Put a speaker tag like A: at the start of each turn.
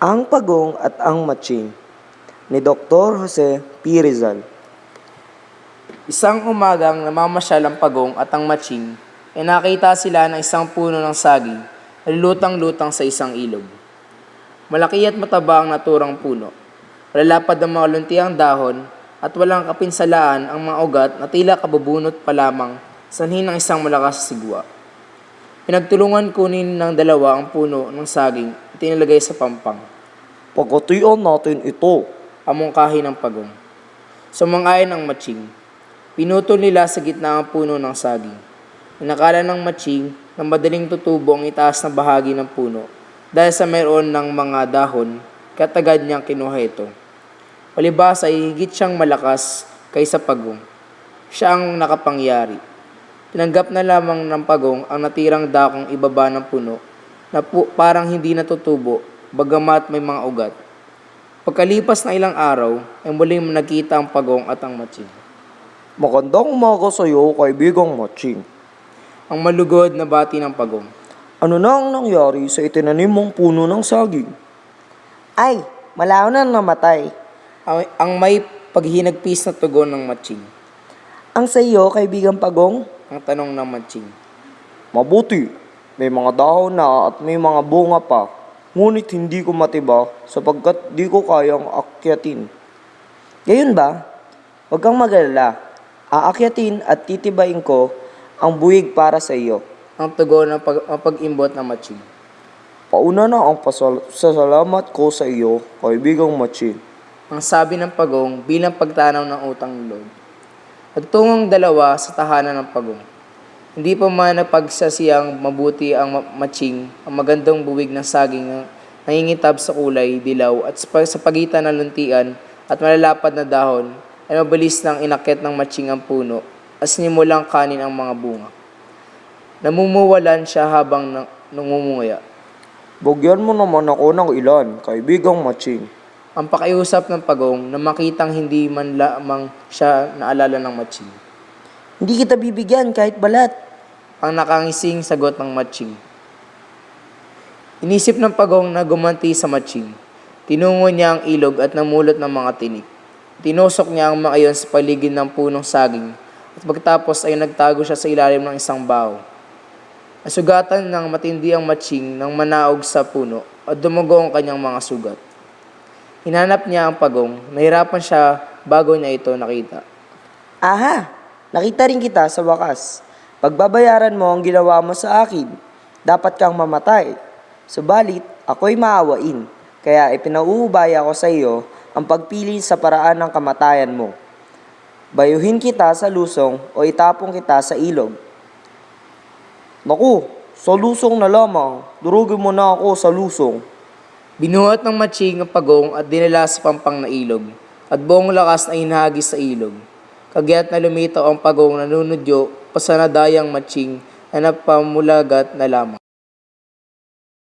A: Ang Pagong at ang Matching ni Dr. Jose P. Rizal.
B: Isang umagang namamasyal ang Pagong at ang Matching ay nakita sila ng isang puno ng saging na lutang-lutang sa isang ilog. Malaki at mataba ang naturang puno. Malalapad ang mga luntiang dahon at walang kapinsalaan ang mga ugat na tila kabubunot pa lamang sanhin ng isang malakas na sigwa. Pinagtulungan kunin ng dalawa ang puno ng saging at tinilagay sa pampang.
A: Pagkatian natin ito.
B: Amungkahi ng Pagong. Sumang-ayon ang Matching. Pinutol nila sa gitna ang puno ng saging. Inakala ng Matching na madaling tutubo ang itaas na bahagi ng puno dahil sa mayroon ng mga dahon kaya't agad niyang kinuha ito. Palibhasa ay higit siyang malakas kaysa Pagong. Siya ang nakapangyari. Tinanggap na lamang ng Pagong ang natirang dakong ibaba ng puno na parang hindi natutubo bagamat may mga ugat. Pagkalipas ng ilang araw ay muling nagkita ang Pagong at ang Matching.
A: Magandang umaga sa iyo, kaibigang Matching.
B: Ang malugod na bati ng Pagong.
A: Ano na ang nangyari sa itinanim mong puno ng saging?
C: Ay, malayo na namatay.
B: Ang may paghinagpis na tugon ng Matching.
C: Ang sa iyo, kaibigang Pagong?
B: Ang tanong ng Matching.
A: Mabuti, may mga dahon na at may mga bunga pa. Ngunit hindi ko matiba sapagkat di ko kayang akyatin.
C: Gayon ba? Huwag kang mag-alala. Aakyatin at titibayin ko ang buwig para sa iyo.
B: Ang tugon ng pag-imbot ng Matching.
A: Pauna na ang pasasalamat ko sa iyo, kaibigang Matching.
B: Ang sabi ng Pagong bilang pagtanaw ng utang loob. Nagtungong dalawa sa tahanan ng Pagong. Hindi pa man napagsasiyang mabuti ang Matching ang magandang buwig ng saging na nangingitab sa kulay, dilaw at sa pagitan ng luntian at malalapad na dahon ay mabilis nang inakyat ng Matching ang puno at sinimulang kanin ang mga bunga. Namumuwalan siya habang nangunguya.
A: Bugyan mo naman ako ng ilan, kaibigang Matching.
B: Ang pakiusap ng Pagong na makitang hindi man lamang siya naalala ng Matching.
C: Hindi kita bibigyan kahit balat.
B: Ang nakangising sagot ng Matching. Inisip ng Pagong na gumanti sa Matching. Tinungo niya ang ilog at namulot ng mga tinik. Tinusok niya ang mga iyon sa paligid ng punong saging at pagtapos ay nagtago siya sa ilalim ng isang bao. Nasugatan ng matindi ang Matching nang manaog sa puno at dumugo ang kanyang mga sugat. Hinanap niya ang Pagong, nahirapan siya bago niya ito nakita.
C: Aha! Nakita rin kita sa wakas. Pagbabayaran mo ang ginawa mo sa akin. Dapat kang mamatay. Subalit, ako'y maawain. Kaya ipinauubaya ko sa iyo ang pagpili sa paraan ng kamatayan mo. Bayuhin kita sa lusong o itapong kita sa ilog.
A: Naku, sa lusong na lamang. Durugin mo na ako sa lusong.
B: Binuhat ng Matching ang Pagong at dinala sa pampang na ilog at buong lakas na hinahagis sa ilog. Kagyat na lumitaw ang Pagong na nunudyo pasanadayang Matching na napamulagat na lamang.